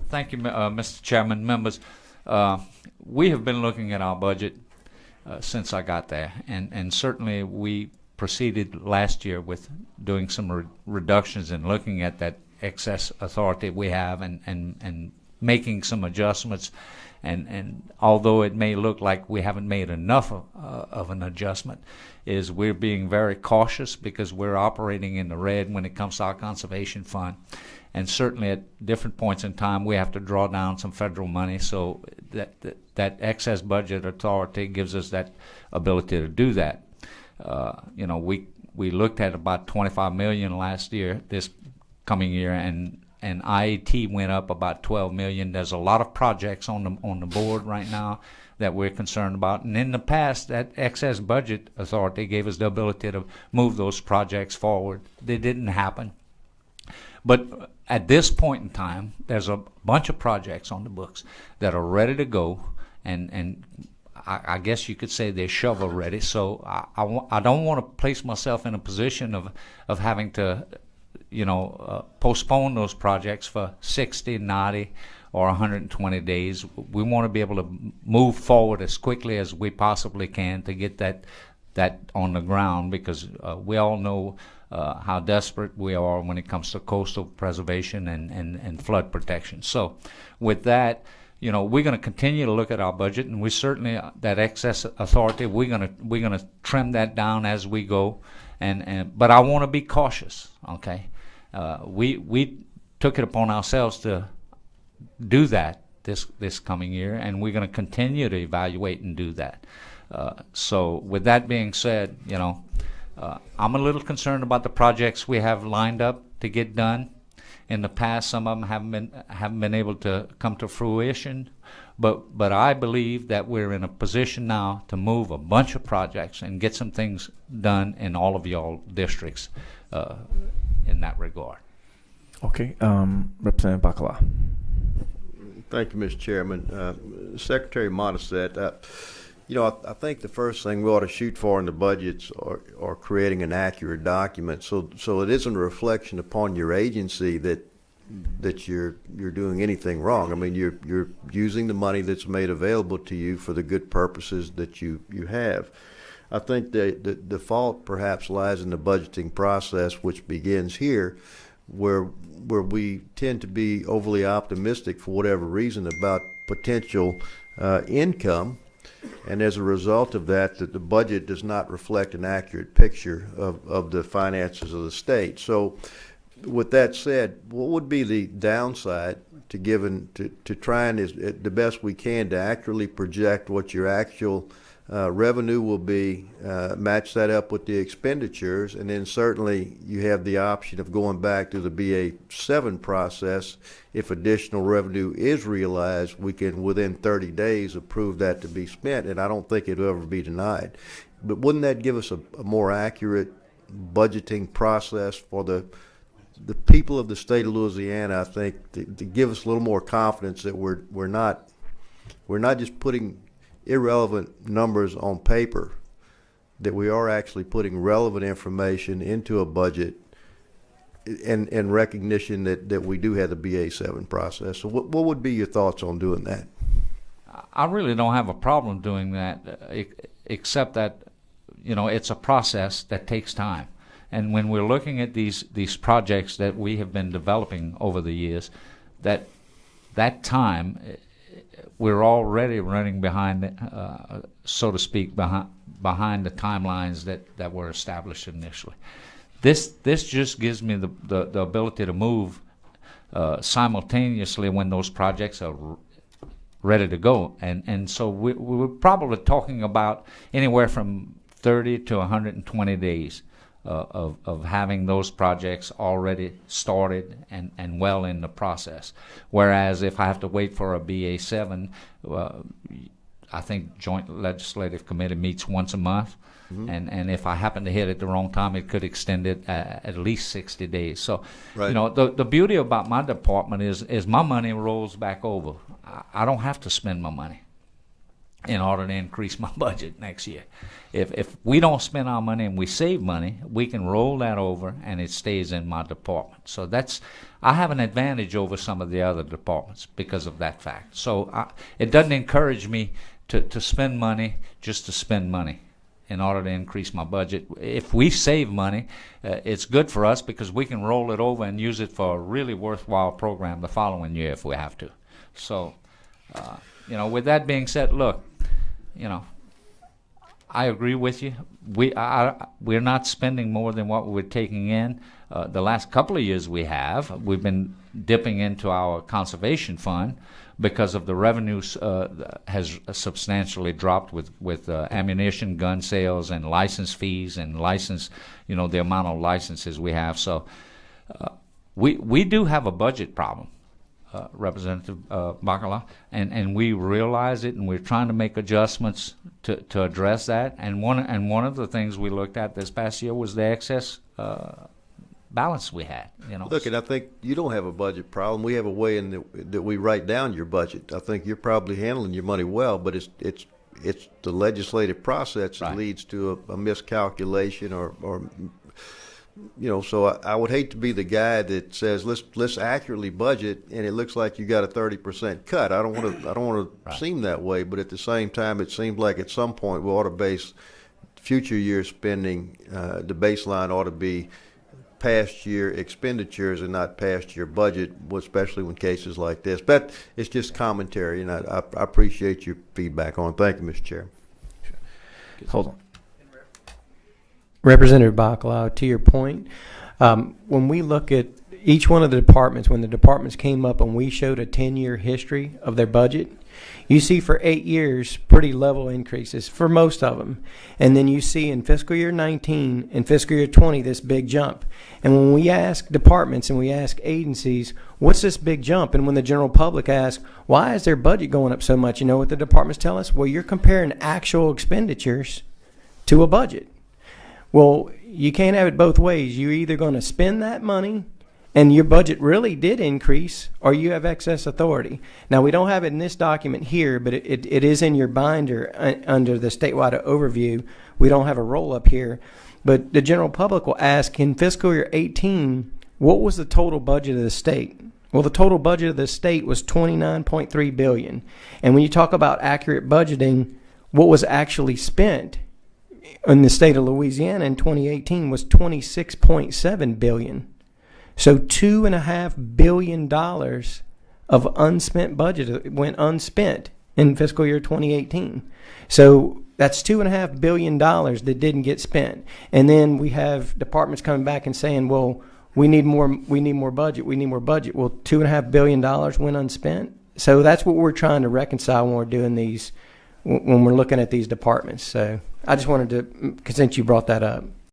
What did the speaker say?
Thank you, Mr. Chairman, members. We have been looking at our budget since I got there, and certainly we proceeded last year with doing some reductions and looking at that excess authority we have and making some adjustments. And although it may look like we haven't made enough of an adjustment, is we're being very cautious because we're operating in the red when it comes to our conservation fund. And certainly at different points in time we have to draw down some federal money, so that excess budget authority gives us that ability to do that. We looked at about $25 million last year, this coming year, and IAT went up about $12 million. There's a lot of projects on the board right now that we're concerned about, and in the past that excess budget authority gave us the ability to move those projects forward. They didn't happen. But at this point in time, there's a bunch of projects on the books that are ready to go, and I guess you could say they're shovel ready. So I don't want to place myself in a position of having to postpone those projects for 60, 90, or 120 days. We want to be able to move forward as quickly as we possibly can to get that on the ground, because we all know how desperate we are when it comes to coastal preservation and flood protection. So with that, we're going to continue to look at our budget, and we certainly, that excess authority, we're going to trim that down as we go, but I want to be cautious. Okay, we took it upon ourselves to do that this coming year, and we're going to continue to evaluate and do that. So with that being said, I'm a little concerned about the projects we have lined up to get done. In the past, some of them haven't been able to come to fruition, but I believe that we're in a position now to move a bunch of projects and get some things done in all of y'all districts in that regard. Okay, Representative Bacala. Thank you, Mr. Chairman. Secretary Modisette, I think the first thing we ought to shoot for in the budgets are creating an accurate document, so it isn't a reflection upon your agency that you're doing anything wrong. I mean, you're using the money that's made available to you for the good purposes that you have. I think the fault perhaps lies in the budgeting process, which begins here, where we tend to be overly optimistic for whatever reason about potential income, and as a result of that, the budget does not reflect an accurate picture of the finances of the state. So with that said, what would be the downside to trying the best we can to accurately project what your actual revenue will be, match that up with the expenditures, and then certainly you have the option of going back to the BA7 process. If additional revenue is realized, we can within 30 days approve that to be spent, and I don't think it'll ever be denied. But wouldn't that give us a more accurate budgeting process for the people of the state of Louisiana, I think, to give us a little more confidence that we're not just putting irrelevant numbers on paper, that we are actually putting relevant information into a budget and recognition that we do have the BA7 process. So what would be your thoughts on doing that? I really don't have a problem doing that, except that, it's a process that takes time. And when we're looking at these projects that we have been developing over the years, that time, we're already running behind, so to speak, behind the timelines that were established initially. This just gives me the ability to move simultaneously when those projects are ready to go, and so we're probably talking about anywhere from 30 to 120 days of having those projects already started and well in the process. Whereas if I have to wait for a BA7, I think Joint Legislative Committee meets once a month, and if I happen to hit it the wrong time, it could extend it at least 60 days. So, right. The beauty about my department is my money rolls back over. I don't have to spend my money. in order to increase my budget next year. If we don't spend our money and we save money, we can roll that over and it stays in my department. So I have an advantage over some of the other departments because of that fact. So it doesn't encourage me to spend money just to spend money in order to increase my budget. If we save money, it's good for us because we can roll it over and use it for a really worthwhile program the following year if we have to. So, with that being said, look, I agree with you. We're not spending more than what we're taking in. The last couple of years we've been dipping into our conservation fund because of the revenues has substantially dropped with ammunition, gun sales, and license fees and the amount of licenses we have. So we do have a budget problem. Representative Bacala, and we realize it, and we're trying to make adjustments to address that. And one of the things we looked at this past year was the excess balance we had. Look, and I think you don't have a budget problem. We have a way that we write down your budget. I think you're probably handling your money well, but it's the legislative process that leads to a miscalculation or. So I would hate to be the guy that says let's accurately budget, and it looks like you got a 30% cut. I don't want to seem that way, but at the same time, it seems like at some point we ought to base future year spending. The baseline ought to be past year expenditures and not past year budget, especially when cases like this. But it's just commentary, and I appreciate your feedback on it. Thank you, Mr. Chair. Hold on. Representative Bacala, to your point, when we look at each one of the departments, when the departments came up and we showed a 10-year history of their budget, you see for 8 years pretty level increases for most of them. And then you see in fiscal year 19 and fiscal year 20 this big jump. And when we ask departments and we ask agencies, what's this big jump? And when the general public asks, why is their budget going up so much? You know what the departments tell us? Well, you're comparing actual expenditures to a budget. Well, you can't have it both ways. You're either going to spend that money and your budget really did increase, or you have excess authority. Now, we don't have it in this document here, but it is in your binder under the statewide overview. We don't have a roll-up here. But the general public will ask, in fiscal year 18, what was the total budget of the state? Well, the total budget of the state was $29.3 billion. And when you talk about accurate budgeting, what was actually spent in the state of Louisiana in 2018 was $26.7 billion. So $2.5 billion of unspent budget went unspent in fiscal year 2018. So that's $2.5 billion that didn't get spent. And then we have departments coming back and saying, well, we need more budget. Well, $2.5 billion went unspent. So that's what we're trying to reconcile when we're doing these, when we're looking at these departments. So I just wanted to, since you brought that up.